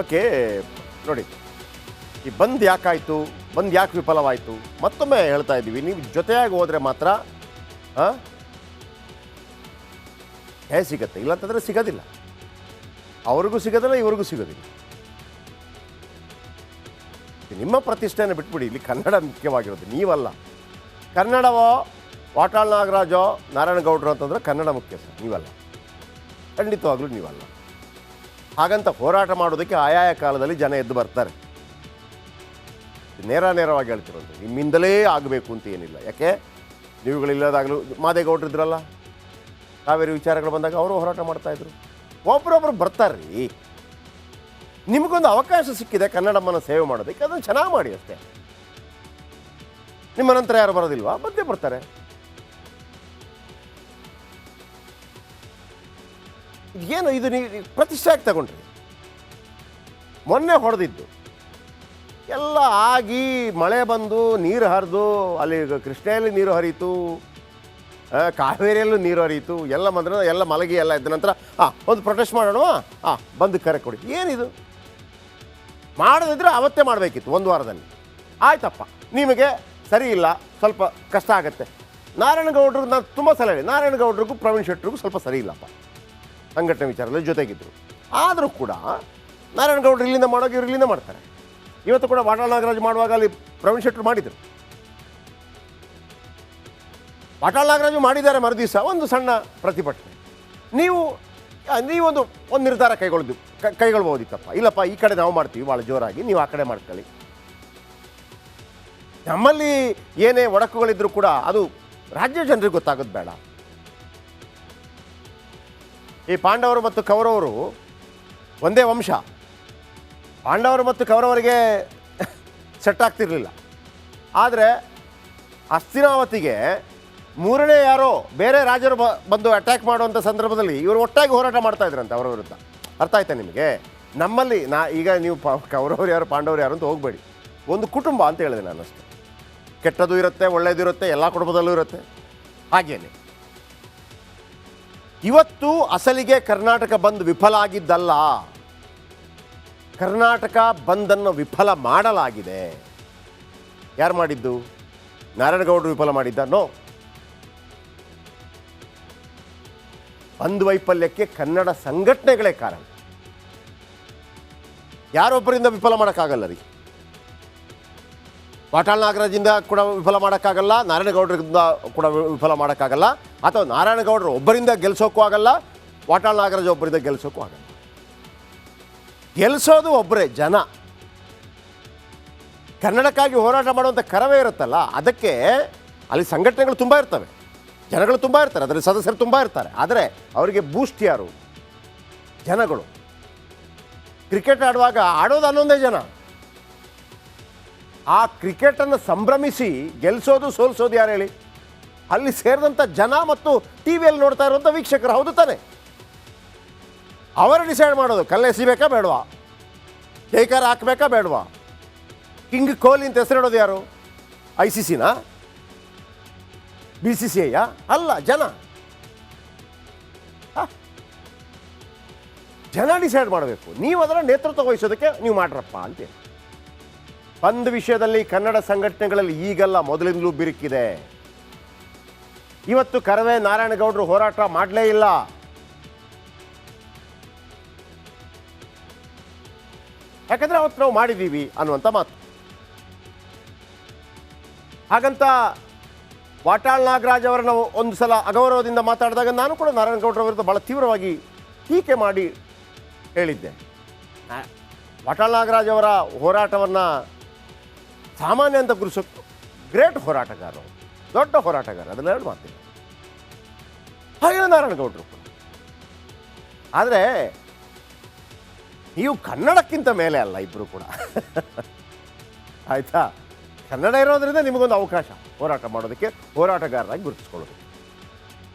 Okay, ನೋಡಿ, ಈ ಬಂದ್ ಯಾಕಾಯಿತು, ಬಂದ್ ಯಾಕೆ ವಿಫಲವಾಯಿತು ಮತ್ತೊಮ್ಮೆ ಹೇಳ್ತಾ ಇದ್ದೀವಿ. ನೀವು ಜೊತೆಯಾಗಿ ಹೋದರೆ ಮಾತ್ರ ಸಿಗತ್ತೆ, ಇಲ್ಲಂತಂದರೆ ಸಿಗೋದಿಲ್ಲ. ಅವ್ರಿಗೂ ಸಿಗೋದಿಲ್ಲ, ಇವ್ರಿಗೂ ಸಿಗೋದಿಲ್ಲ. ನಿಮ್ಮ ಪ್ರತಿಷ್ಠೆಯನ್ನು ಬಿಟ್ಬಿಡಿ. ಇಲ್ಲಿ ಕನ್ನಡ ಮುಖ್ಯವಾಗಿರೋದು, ನೀವಲ್ಲ. ಕನ್ನಡವೋ ವಾಟಾಳ್ ನಾಗರಾಜೋ ನಾರಾಯಣಗೌಡರು ಅಂತಂದರೆ ಕನ್ನಡ ಮುಖ್ಯ ಸರ್, ನೀವಲ್ಲ. ಖಂಡಿತವಾಗ್ಲೂ ನೀವಲ್ಲ. ಹಾಗಂತ ಹೋರಾಟ ಮಾಡೋದಕ್ಕೆ ಆಯಾಯ ಕಾಲದಲ್ಲಿ ಜನ ಎದ್ದು ಬರ್ತಾರೆ. ನೇರವಾಗಿ ಹೇಳ್ತಿರೋದು, ನಿಮ್ಮಿಂದಲೇ ಆಗಬೇಕು ಅಂತ ಏನಿಲ್ಲ. ಯಾಕೆ ನೀವುಗಳಿಲ್ಲದಾಗಲೂ ಮಾದೇಗೌಡರಿದ್ರಲ್ಲ, ಕಾವೇರಿ ವಿಚಾರಗಳು ಬಂದಾಗ ಅವರು ಹೋರಾಟ ಮಾಡ್ತಾಯಿದ್ರು. ಒಬ್ಬರೊಬ್ಬರು ಬರ್ತಾರೆ ರೀ. ನಿಮಗೊಂದು ಅವಕಾಶ ಸಿಕ್ಕಿದೆ ಕನ್ನಡಮ್ಮನ ಸೇವೆ ಮಾಡೋದಕ್ಕೆ, ಅದನ್ನು ಚೆನ್ನಾಗಿ ಮಾಡಿ ಅಷ್ಟೇ. ನಿಮ್ಮ ನಂತರ ಯಾರು ಬರೋದಿಲ್ವಾ? ಬಂದೇ ಬರ್ತಾರೆ. ಏನು ಇದು ನೀವು ಪ್ರತಿಷ್ಠೆಯಾಗಿ ತಗೊಂಡ್ರಿ. ಮೊನ್ನೆ ಹೊಡೆದಿದ್ದು ಎಲ್ಲ ಆಗಿ ಮಳೆ ಬಂದು ನೀರು ಹರಿದು ಅಲ್ಲಿ ಕೃಷ್ಣೆಯಲ್ಲಿ ನೀರು ಹರಿಯಿತು, ಕಾವೇರಿಯಲ್ಲೂ ನೀರು ಹರಿಯಿತು, ಎಲ್ಲ ಬಂದ್ರೆ ಎಲ್ಲ ಮಲಗಿ ಎಲ್ಲ ಇದ್ದ ನಂತರ ಒಂದು ಪ್ರೊಟೆಸ್ಟ್ ಮಾಡೋಣ, ಬಂದು ಕರೆ ಕೊಡಿ. ಏನಿದು? ಮಾಡೋದಿದ್ರೆ ಅವತ್ತೇ ಮಾಡಬೇಕಿತ್ತು, ಒಂದು ವಾರದಲ್ಲಿ. ಆಯ್ತಪ್ಪ, ನಿಮಗೆ ಸರಿ ಇಲ್ಲ, ಸ್ವಲ್ಪ ಕಷ್ಟ ಆಗುತ್ತೆ. ನಾರಾಯಣಗೌಡರು ನಾನು ತುಂಬ ಸಲ ಹೇಳಿ, ನಾರಾಯಣಗೌಡರಿಗೂ ಪ್ರವೀಣ್ ಶೆಟ್ಟರಿಗೂ ಸ್ವಲ್ಪ ಸರಿ ಇಲ್ಲಪ್ಪ ಸಂಘಟನೆ ವಿಚಾರದಲ್ಲಿ ಜೊತೆಗಿದ್ದರು. ಆದರೂ ಕೂಡ ನಾರಾಯಣಗೌಡರು ಇಲ್ಲಿಂದ ಮಾಡೋಕೆ ಇವ್ರು ಇಲ್ಲಿಂದ ಮಾಡ್ತಾರೆ. ಇವತ್ತು ಕೂಡ ವಾಟಾಳ್ ನಾಗರಾಜ್ ಮಾಡುವಾಗ ಅಲ್ಲಿ ಪ್ರವೀಣ್ ಶೆಟ್ಟರು ಮಾಡಿದರು. ವಾಟಾಳ್ ನಾಗರಾಜು ಮಾಡಿದ್ದಾರೆ. ಮರುದಿವಸ ಒಂದು ಸಣ್ಣ ಪ್ರತಿಭಟನೆ. ನೀವೊಂದು ನಿರ್ಧಾರ ಕೈಗೊಳ್ಬೋದಿತ್ತಪ್ಪ. ಇಲ್ಲಪ್ಪ, ಈ ಕಡೆ ನಾವು ಮಾಡ್ತೀವಿ ಭಾಳ ಜೋರಾಗಿ, ನೀವು ಆ ಕಡೆ ಮಾಡ್ಕೊಳ್ಳಿ. ನಮ್ಮಲ್ಲಿ ಏನೇ ಒಡಕುಗಳಿದ್ರೂ ಕೂಡ ಅದು ರಾಜ್ಯ ಜನರಿಗೆ ಗೊತ್ತಾಗೋದು ಬೇಡ. ಈ ಪಾಂಡವರು ಮತ್ತು ಕೌರವರು ಒಂದೇ ವಂಶ. ಪಾಂಡವರು ಮತ್ತು ಕೌರವರಿಗೆ ಸೆಟ್ ಆಗ್ತಿರಲಿಲ್ಲ. ಆದರೆ ಹಸ್ತಿನಾವತಿಗೆ ಮೂರನೇ ಯಾರೋ ಬೇರೆ ರಾಜರು ಬಂದು ಅಟ್ಯಾಕ್ ಮಾಡುವಂಥ ಸಂದರ್ಭದಲ್ಲಿ ಇವರು ಒಟ್ಟಾಗಿ ಹೋರಾಟ ಮಾಡ್ತಾ ಇದ್ರಂತೆ ಅವರ ವಿರುದ್ಧ. ಅರ್ಥ ಆಯ್ತಾ ನಿಮಗೆ? ನಮ್ಮಲ್ಲಿ ಈಗ ನೀವು ಕೌರವರು ಯಾರು ಪಾಂಡವರು ಯಾರು ಅಂತ ಹೋಗಬೇಡಿ. ಒಂದು ಕುಟುಂಬ ಅಂತ ಹೇಳಿದೆ ನಾನು ಅಷ್ಟೇ. ಕೆಟ್ಟದ್ದು ಇರುತ್ತೆ, ಒಳ್ಳೆಯದು ಇರುತ್ತೆ, ಎಲ್ಲ ಕುಟುಂಬದಲ್ಲೂ ಇರುತ್ತೆ. ಹಾಗೇನೆ ಇವತ್ತು ಅಸಲಿಗೆ ಕರ್ನಾಟಕ ಬಂದ್ ವಿಫಲ ಆಗಿದ್ದಲ್ಲ, ಕರ್ನಾಟಕ ಬಂದನ್ನು ವಿಫಲ ಮಾಡಲಾಗಿದೆ. ಯಾರು ಮಾಡಿದ್ದು? ನಾರಾಯಣಗೌಡರು ವಿಫಲ ಮಾಡಿದ್ದ? ನೋ. ಬಂದ್ ವೈಫಲ್ಯಕ್ಕೆ ಕನ್ನಡ ಸಂಘಟನೆಗಳೇ ಕಾರಣ. ಯಾರೊಬ್ಬರಿಂದ ವಿಫಲ ಮಾಡೋಕ್ಕಾಗಲ್ಲ ರೀ. ವಾಟಾಳ್ ನಾಗರಾಜಿಂದ ಕೂಡ ವಿಫಲ ಮಾಡೋಕ್ಕಾಗಲ್ಲ, ನಾರಾಯಣಗೌಡರಿಂದ ಕೂಡ ವಿಫಲ ಮಾಡೋಕ್ಕಾಗಲ್ಲ, ಅಥವಾ ನಾರಾಯಣಗೌಡರು ಒಬ್ಬರಿಂದ ಗೆಲ್ಸೋಕ್ಕೂ ಆಗಲ್ಲ, ವಾಟಾಳ್ ನಾಗರಾಜ್ ಒಬ್ಬರಿಂದ ಗೆಲ್ಸೋಕ್ಕೂ ಆಗಲ್ಲ. ಗೆಲ್ಸೋದು ಒಬ್ಬರೇ, ಜನ. ಕನ್ನಡಕ್ಕಾಗಿ ಹೋರಾಟ ಮಾಡುವಂಥ ಕರವೇ ಇರುತ್ತಲ್ಲ, ಅದಕ್ಕೆ ಅಲ್ಲಿ ಸಂಘಟನೆಗಳು ತುಂಬ ಇರ್ತವೆ, ಜನಗಳು ತುಂಬ ಇರ್ತಾರೆ, ಅದರಲ್ಲಿ ಸದಸ್ಯರು ತುಂಬ ಇರ್ತಾರೆ. ಆದರೆ ಅವರಿಗೆ ಬೂಸ್ಟ್ ಯಾರು? ಜನಗಳು. ಕ್ರಿಕೆಟ್ ಆಡುವಾಗ ಆಡೋದು ಅನ್ನೊಂದೇ ಜನ. ಆ ಕ್ರಿಕೆಟನ್ನು ಸಂಭ್ರಮಿಸಿ ಗೆಲ್ಲಿಸೋದು ಸೋಲಿಸೋದು ಯಾರು ಹೇಳಿ? ಅಲ್ಲಿ ಸೇರಿದಂಥ ಜನ ಮತ್ತು ಟಿ ವಿಯಲ್ಲಿ ನೋಡ್ತಾ ಇರುವಂಥ ವೀಕ್ಷಕರು. ಹೌದು ತಾನೆ? ಅವರು ಡಿಸೈಡ್ ಮಾಡೋದು ಕಲ್ಲೆಸಿಬೇಕಾ ಬೇಡವಾ, ಜೈಕಾರ ಹಾಕಬೇಕಾ ಬೇಡವಾ. ಕಿಂಗ್ ಕೊಹ್ಲಿ ಅಂತ ಹೆಸರಿಡೋದು ಯಾರು? ICCನಾ? BCCI ಅಲ್ಲ, ಜನ. ಜನ ಡಿಸೈಡ್ ಮಾಡಬೇಕು. ನೀವು ಅದರ ನೇತೃತ್ವ ವಹಿಸೋದಕ್ಕೆ ನೀವು ಮಾಡ್ರಪ್ಪ ಅಂತ. ಬಂದ್ ವಿಷಯದಲ್ಲಿ ಕನ್ನಡ ಸಂಘಟನೆಗಳಲ್ಲಿ ಈಗಲ್ಲ, ಮೊದಲಿಂದಲೂ ಬಿರುಕಿದೆ. ಇವತ್ತು ಕರವೇ ನಾರಾಯಣಗೌಡರು ಹೋರಾಟ ಮಾಡಲೇ ಇಲ್ಲ. ಯಾಕಂದರೆ ಅವತ್ತು ನಾವು ಮಾಡಿದ್ದೀವಿ ಅನ್ನುವಂಥ ಮಾತು. ಹಾಗಂತ ವಾಟಾಳ್ ನಾಗರಾಜ್ ಅವರನ್ನು ಒಂದು ಸಲ ಅಗೌರವದಿಂದ ಮಾತಾಡಿದಾಗ ನಾನು ಕೂಡ ನಾರಾಯಣಗೌಡರ ವಿರುದ್ಧ ಭಾಳ ತೀವ್ರವಾಗಿ ಟೀಕೆ ಮಾಡಿ ಹೇಳಿದ್ದೆ. ವಾಟಾಳ್ ನಾಗರಾಜ್ ಅವರ ಹೋರಾಟವನ್ನು ಸಾಮಾನ್ಯ ಅಂತ ಗುರುಸೋದು, ಗ್ರೇಟ್ ಹೋರಾಟಗಾರ, ದೊಡ್ಡ ಹೋರಾಟಗಾರ, ಅದೆಲ್ಲ ಎರಡು ಮಾತಿಲ್ಲ. ಹಾಗೆ ನಾರಾಯಣಗೌಡರು ಕೂಡ. ಆದರೆ ನೀವು ಕನ್ನಡಕ್ಕಿಂತ ಮೇಲೆ ಅಲ್ಲ, ಇಬ್ಬರು ಕೂಡ. ಆಯಿತಾ? ಕನ್ನಡ ಇರೋದ್ರಿಂದ ನಿಮಗೊಂದು ಅವಕಾಶ ಹೋರಾಟ ಮಾಡೋದಕ್ಕೆ, ಹೋರಾಟಗಾರರಾಗಿ ಗುರುತಿಸ್ಕೊಳ್ಳೋದು.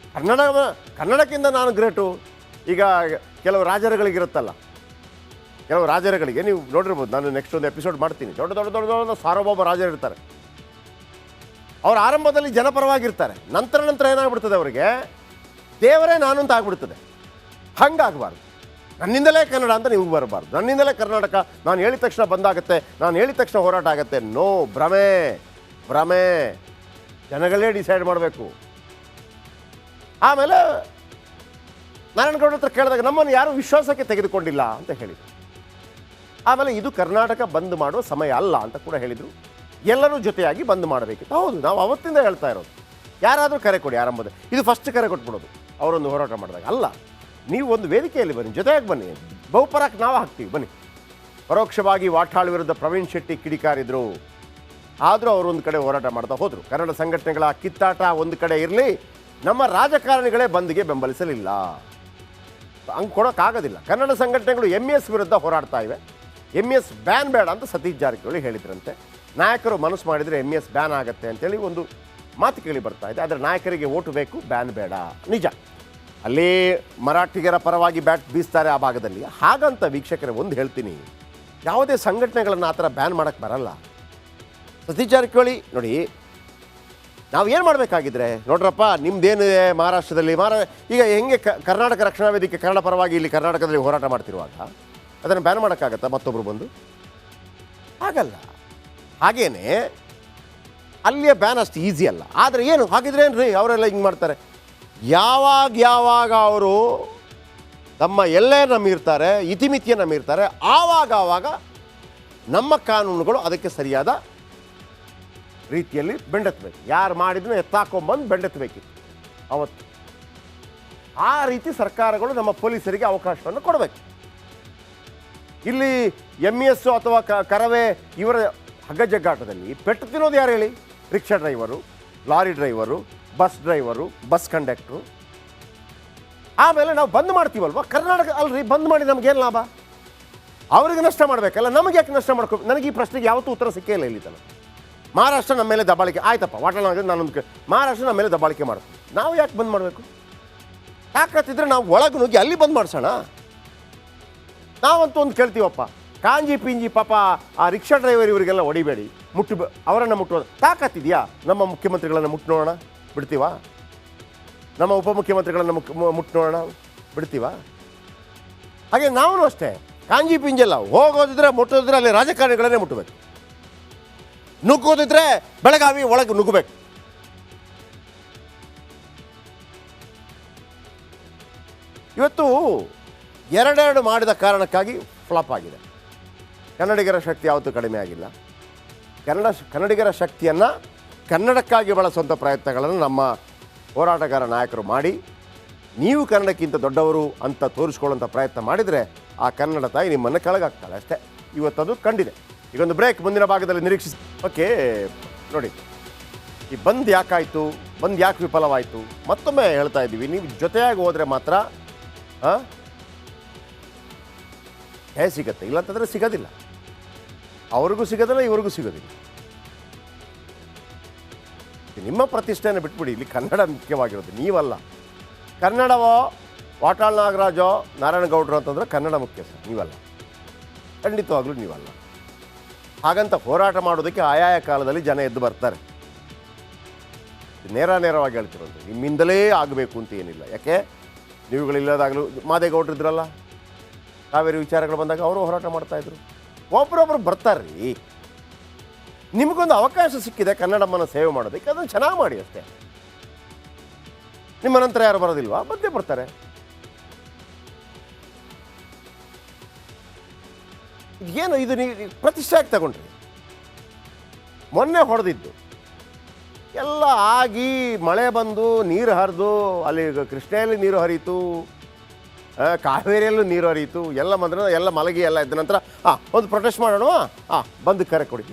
ಕನ್ನಡಕ್ಕಿಂತ ನಾನು ಗ್ರೇಟು. ಈಗ ಕೆಲವು ರಾಜರುಗಳಿಗಿರುತ್ತಲ್ಲ, ಕೆಲವು ರಾಜರುಗಳಿಗೆ ನೀವು ನೋಡಿರ್ಬೋದು, ನಾನು ನೆಕ್ಸ್ಟ್ ಒಂದು ಎಪಿಸೋಡ್ ಮಾಡ್ತೀನಿ. ದೊಡ್ಡ ದೊಡ್ಡ ದೊಡ್ಡ ದೊಡ್ಡ ಸಾರ್ವಭೌಮ ರಾಜರು ಇರ್ತಾರೆ. ಅವರು ಆರಂಭದಲ್ಲಿ ಜನಪರವಾಗಿರ್ತಾರೆ, ನಂತರ ಏನಾಗ್ಬಿಡ್ತದೆ ಅವರಿಗೆ ದೇವರೇ ನಾನು ಅಂತ ಆಗ್ಬಿಡ್ತದೆ. ಹಂಗಾಗಬಾರ್ದು. ನನ್ನಿಂದಲೇ ಕನ್ನಡ ಅಂತ ನಿಮ್ಗೆ ಬರಬಾರ್ದು. ನನ್ನಿಂದಲೇ ಕರ್ನಾಟಕ, ನಾನು ಹೇಳಿದ ತಕ್ಷಣ ಬಂದಾಗತ್ತೆ, ನಾನು ಹೇಳಿದ ತಕ್ಷಣ ಹೋರಾಟ ಆಗುತ್ತೆ. ನೋ, ಭ್ರಮೆ ಭ್ರಮೆ. ಜನಗಳೇ ಡಿಸೈಡ್ ಮಾಡಬೇಕು. ಆಮೇಲೆ ನಾರಾಯಣಗೌಡ ಹತ್ರ ಕೇಳಿದಾಗ ನಮ್ಮನ್ನು ಯಾರೂ ವಿಶ್ವಾಸಕ್ಕೆ ತೆಗೆದುಕೊಂಡಿಲ್ಲ ಅಂತ ಹೇಳಿದರು. ಆಮೇಲೆ ಇದು ಕರ್ನಾಟಕ ಬಂದ್ ಮಾಡುವ ಸಮಯ ಅಲ್ಲ ಅಂತ ಕೂಡ ಹೇಳಿದರು. ಎಲ್ಲರೂ ಜೊತೆಯಾಗಿ ಬಂದ್ ಮಾಡಬೇಕಿತ್ತು. ಹೌದು, ನಾವು ಅವತ್ತಿಂದ ಹೇಳ್ತಾ ಇರೋದು, ಯಾರಾದರೂ ಕರೆ ಕೊಡಿ ಆರಂಭದ. ಇದು ಫಸ್ಟ್ ಕರೆ ಕೊಟ್ಬಿಡೋದು ಅವರೊಂದು ಹೋರಾಟ ಮಾಡಿದಾಗ ಅಲ್ಲ. ನೀವು ಒಂದು ವೇದಿಕೆಯಲ್ಲಿ ಬನ್ನಿ, ಜೊತೆಯಾಗಿ ಬನ್ನಿ, ಬಹುಪರಾಕ್ ನಾವು ಹಾಕ್ತೀವಿ ಬನ್ನಿ. ಪರೋಕ್ಷವಾಗಿ ವಾಟಾಳ್ ವಿರುದ್ಧ ಪ್ರವೀಣ್ ಶೆಟ್ಟಿ ಕಿಡಿಕಾರಿದ್ರು, ಆದರೂ ಅವರು ಒಂದು ಕಡೆ ಹೋರಾಟ ಮಾಡ್ತಾ ಹೋದರು. ಕನ್ನಡ ಸಂಘಟನೆಗಳ ಕಿತ್ತಾಟ ಒಂದು ಕಡೆ ಇರಲಿ, ನಮ್ಮ ರಾಜಕಾರಣಿಗಳೇ ಬಂದ್ಗೆ ಬೆಂಬಲಿಸಲಿಲ್ಲ. ಹಂಗೆ ಕೊಡೋಕ್ಕಾಗೋದಿಲ್ಲ. ಕನ್ನಡ ಸಂಘಟನೆಗಳು MS ವಿರುದ್ಧ ಹೋರಾಡ್ತಾ ಇವೆ. MS ಬ್ಯಾನ್ ಬೇಡ ಅಂತ ಸತೀಶ್ ಜಾರಕಿಹೊಳಿ ಹೇಳಿದ್ರಂತೆ. ನಾಯಕರು ಮನಸ್ಸು ಮಾಡಿದರೆ MS ಬ್ಯಾನ್ ಆಗುತ್ತೆ ಅಂತೇಳಿ ಒಂದು ಮಾತು ಕೇಳಿ ಬರ್ತಾ ಇದೆ. ಆದರೆ ನಾಯಕರಿಗೆ ಓಟು ಬೇಕು, ಬ್ಯಾನ್ ಬೇಡ. ನಿಜ, ಅಲ್ಲಿ ಮರಾಠಿಗರ ಪರವಾಗಿ ಬ್ಯಾಟ್ ಬೀಸ್ತಾರೆ ಆ ಭಾಗದಲ್ಲಿ. ಹಾಗಂತ ವೀಕ್ಷಕರೇ ಒಂದು ಹೇಳ್ತೀನಿ, ಯಾವುದೇ ಸಂಘಟನೆಗಳನ್ನು ಆ ಥರ ಬ್ಯಾನ್ ಮಾಡೋಕ್ಕೆ ಬರಲ್ಲ. ಸತೀಶ್ ಜಾರಕಿಹೊಳಿ ನೋಡಿ, ನಾವು ಏನು ಮಾಡಬೇಕಾಗಿದ್ರೆ ನೋಡ್ರಪ್ಪ, ನಿಮ್ದೇನಿದೆ ಮಹಾರಾಷ್ಟ್ರದಲ್ಲಿ ಈಗ ಹೆಂಗೆ ಕರ್ನಾಟಕ ರಕ್ಷಣಾ ವೇದಿಕೆ ಕನ್ನಡ ಪರವಾಗಿ ಇಲ್ಲಿ ಕರ್ನಾಟಕದಲ್ಲಿ ಹೋರಾಟ ಮಾಡ್ತಿರುವಾಗ ಅದನ್ನು ಬ್ಯಾನ್ ಮಾಡೋಕ್ಕಾಗತ್ತಾ ಮತ್ತೊಬ್ಬರು ಬಂದು? ಆಗಲ್ಲ. ಹಾಗೇನೆ ಅಲ್ಲಿಯ ಬ್ಯಾನ್ ಅಷ್ಟು ಈಸಿ ಅಲ್ಲ. ಆದರೆ ಏನು ಹಾಗಿದ್ರೆ ಏನು ರೀ, ಅವರೆಲ್ಲ ಹಿಂಗೆ ಮಾಡ್ತಾರೆ. ಯಾವಾಗ ಅವರು ತಮ್ಮ ಎಲ್ಲೇ ನಂಬಿರ್ತಾರೆ, ಇತಿಮಿತಿಯನ್ನು ನಂಬಿರ್ತಾರೆ, ಆವಾಗ ನಮ್ಮ ಕಾನೂನುಗಳು ಅದಕ್ಕೆ ಸರಿಯಾದ ರೀತಿಯಲ್ಲಿ ಬೆಂಡೆತ್ತಬೇಕು. ಯಾರು ಮಾಡಿದ್ರೂ ಎತ್ತಾಕೊಂಬಂದು ಬೆಂಡೆತ್ತಬೇಕಿತ್ತು ಅವತ್ತು. ಆ ರೀತಿ ಸರ್ಕಾರಗಳು ನಮ್ಮ ಪೊಲೀಸರಿಗೆ ಅವಕಾಶವನ್ನು ಕೊಡಬೇಕು. ಇಲ್ಲಿ MS ಅಥವಾ ಕರವೇ ಇವರ ಹಗ್ಗಜಗ್ಗಾಟದಲ್ಲಿ ಪೆಟ್ಟು ತಿನ್ನೋದು ಯಾರು ಹೇಳಿ? Rickshaw driver, lorry driver, bus driver, bus conductor. ಆಮೇಲೆ ನಾವು ಬಂದ್ ಮಾಡ್ತೀವಲ್ವ ಕರ್ನಾಟಕ, ಅಲ್ರಿ ಬಂದ್ ಮಾಡಿ ನಮಗೇನು ಲಾಭ? ಅವರಿಗೆ ನಷ್ಟ ಮಾಡಬೇಕಲ್ಲ, ನಮಗೆ ಯಾಕೆ ನಷ್ಟ ಮಾಡ್ಕೊ? ನನಗೆ ಈ ಪ್ರಶ್ನೆಗೆ ಯಾವತ್ತೂ ಉತ್ತರ ಸಿಕ್ಕೇ ಇಲ್ಲ ಇಲ್ಲಿ ತನಕ. ಮಹಾರಾಷ್ಟ್ರ ನಮ್ಮ ಮೇಲೆ ದಬ್ಬಾಳಿಕೆ ಆಯ್ತಪ್ಪ, ವಾಟಾಳ್ ನಾನೊಂದು ಮಹಾರಾಷ್ಟ್ರ ನಮ್ಮ ಮೇಲೆ ದಬ್ಬಾಳಿಕೆ ಮಾಡ್ತೀವಿ, ನಾವು ಯಾಕೆ ಬಂದ್ ಮಾಡಬೇಕು? ಯಾಕತ್ತಿದ್ರೆ ನಾವು ಒಳಗೆ ನುಗ್ಗಿ ಅಲ್ಲಿ ಬಂದ್ ಮಾಡಿಸೋಣ. ನಾವಂತೂ ಒಂದು ಕೇಳ್ತೀವಪ್ಪ, ಕಾಂಜಿ ಪಿಂಜಿ ಪಾಪ ಆ ರಿಕ್ಷಾ ಡ್ರೈವರ್ ಇವರಿಗೆಲ್ಲ ಹೊಡಿಬೇಡಿ, ಅವರನ್ನು ಮುಟ್ಟುವ ತಾಕತ್ತಿದೆಯಾ? ನಮ್ಮ ಮುಖ್ಯಮಂತ್ರಿಗಳನ್ನು ಮುಟ್ಟು ನೋಡೋಣ, ಬಿಡ್ತೀವಾ? ನಮ್ಮ ಉಪಮುಖ್ಯಮಂತ್ರಿಗಳನ್ನು ಮುಟ್ಟು ನೋಡೋಣ, ಬಿಡ್ತೀವಾ? ಹಾಗೆ ನಾವು ಅಷ್ಟೇ, ಕಾಂಜಿ ಪಿಂಜೆಲ್ಲ ಹೋಗೋದಿದ್ರೆ ಮುಟ್ಟೋದಿದ್ರೆ ಅಲ್ಲಿ ರಾಜಕಾರಣಿಗಳನ್ನೇ ಮುಟ್ಟಬೇಕು. ನುಗ್ಗೋದಿದ್ರೆ ಬೆಳಗಾವಿ ಒಳಗೆ ನುಗ್ಗಬೇಕು. ಇವತ್ತು ಎರಡೆರಡು ಮಾಡಿದ ಕಾರಣಕ್ಕಾಗಿ ಫ್ಲಾಪ್ ಆಗಿದೆ. ಕನ್ನಡಿಗರ ಶಕ್ತಿ ಯಾವತ್ತೂ ಕಡಿಮೆ ಆಗಿಲ್ಲ. ಕನ್ನಡಿಗರ ಶಕ್ತಿಯನ್ನು ಕನ್ನಡಕ್ಕಾಗಿ ಬಳಸುವಂಥ ಪ್ರಯತ್ನಗಳನ್ನು ನಮ್ಮ ಹೋರಾಟಗಾರ ನಾಯಕರು ಮಾಡಿ, ನೀವು ಕನ್ನಡಕ್ಕಿಂತ ದೊಡ್ಡವರು ಅಂತ ತೋರಿಸ್ಕೊಳ್ಳುವಂಥ ಪ್ರಯತ್ನ ಮಾಡಿದರೆ ಆ ಕನ್ನಡ ತಾಯಿ ನಿಮ್ಮನ್ನು ಕೆಳಗಾಗ್ತಾಳೆ ಅಷ್ಟೇ. ಇವತ್ತದು ಕಂಡಿದೆ. ಈಗೊಂದು ಬ್ರೇಕ್, ಮುಂದಿನ ಭಾಗದಲ್ಲಿ ನಿರೀಕ್ಷಿಸಿ. ಓಕೆ ನೋಡಿ, ಈ ಬಂದ್ ಯಾಕಾಯಿತು, ಬಂದ್ ಯಾಕೆ ವಿಫಲವಾಯಿತು ಮತ್ತೊಮ್ಮೆ ಹೇಳ್ತಾ ಇದ್ದೀವಿ. ನೀವು ಜೊತೆಯಾಗಿ ಹೋದರೆ ಮಾತ್ರ ಸಿಗತ್ತೆ, ಇಲ್ಲಂತಂದರೆ ಸಿಗೋದಿಲ್ಲ. ಅವ್ರಿಗೂ ಸಿಗೋದಿಲ್ಲ, ಇವ್ರಿಗೂ ಸಿಗೋದಿಲ್ಲ. ನಿಮ್ಮ ಪ್ರತಿಷ್ಠೆಯನ್ನು ಬಿಟ್ಬಿಡಿ. ಇಲ್ಲಿ ಕನ್ನಡ ಮುಖ್ಯವಾಗಿರೋದು, ನೀವಲ್ಲ. ಕನ್ನಡವೋ ವಾಟಾಳ್ ನಾಗರಾಜೋ ನಾರಾಯಣಗೌಡರು ಅಂತಂದರೆ ಕನ್ನಡ ಮುಖ್ಯ ಸರ್, ನೀವಲ್ಲ. ಖಂಡಿತವಾಗ್ಲೂ ನೀವಲ್ಲ. ಹಾಗಂತ ಹೋರಾಟ ಮಾಡೋದಕ್ಕೆ ಆಯಾಯ ಕಾಲದಲ್ಲಿ ಜನ ಎದ್ದು ಬರ್ತಾರೆ. ನೇರವಾಗಿ ಹೇಳ್ತಿರೋದು, ನಿಮ್ಮಿಂದಲೇ ಆಗಬೇಕು ಅಂತ ಏನಿಲ್ಲ. ಯಾಕೆ ನೀವುಗಳಿಲ್ಲದಾಗಲೂ ಮಾದೇಗೌಡರಿದ್ರಲ್ಲ, ಕಾವೇರಿ ವಿಚಾರಗಳು ಬಂದಾಗ ಅವರು ಹೋರಾಟ ಮಾಡ್ತಾಯಿದ್ರು. ಒಬ್ಬರೊಬ್ಬರು ಬರ್ತಾರೆ ರೀ. ನಿಮಗೊಂದು ಅವಕಾಶ ಸಿಕ್ಕಿದೆ ಕನ್ನಡಮ್ಮನ ಸೇವೆ ಮಾಡೋದಕ್ಕೆ, ಅದನ್ನು ಚೆನ್ನಾಗಿ ಮಾಡಿ ಅಷ್ಟೇ. ನಿಮ್ಮ ನಂತರ ಯಾರು ಬರೋದಿಲ್ವಾ? ಬಂದೇ ಬರ್ತಾರೆ. ಏನು ಇದು ನೀವು ಪ್ರತಿಷ್ಠೆಯಾಗಿ ತಗೊಂಡ್ರಿ. ಮೊನ್ನೆ ಹೊಡೆದಿದ್ದು ಎಲ್ಲ ಆಗಿ ಮಳೆ ಬಂದು ನೀರು ಹರಿದು ಅಲ್ಲಿ ಕೃಷ್ಣೆಯಲ್ಲಿ ನೀರು ಹರಿಯಿತು, ಕಾವೇರಿಯಲ್ಲೂ ನೀರು ಹರಿಯಿತು, ಎಲ್ಲ ಮಲಗಿ ಎಲ್ಲ ಇದ್ದ ನಂತರ ಒಂದು ಪ್ರೊಟೆಸ್ಟ್ ಮಾಡೋಣ, ಬಂದು ಕರೆ ಕೊಡಿ.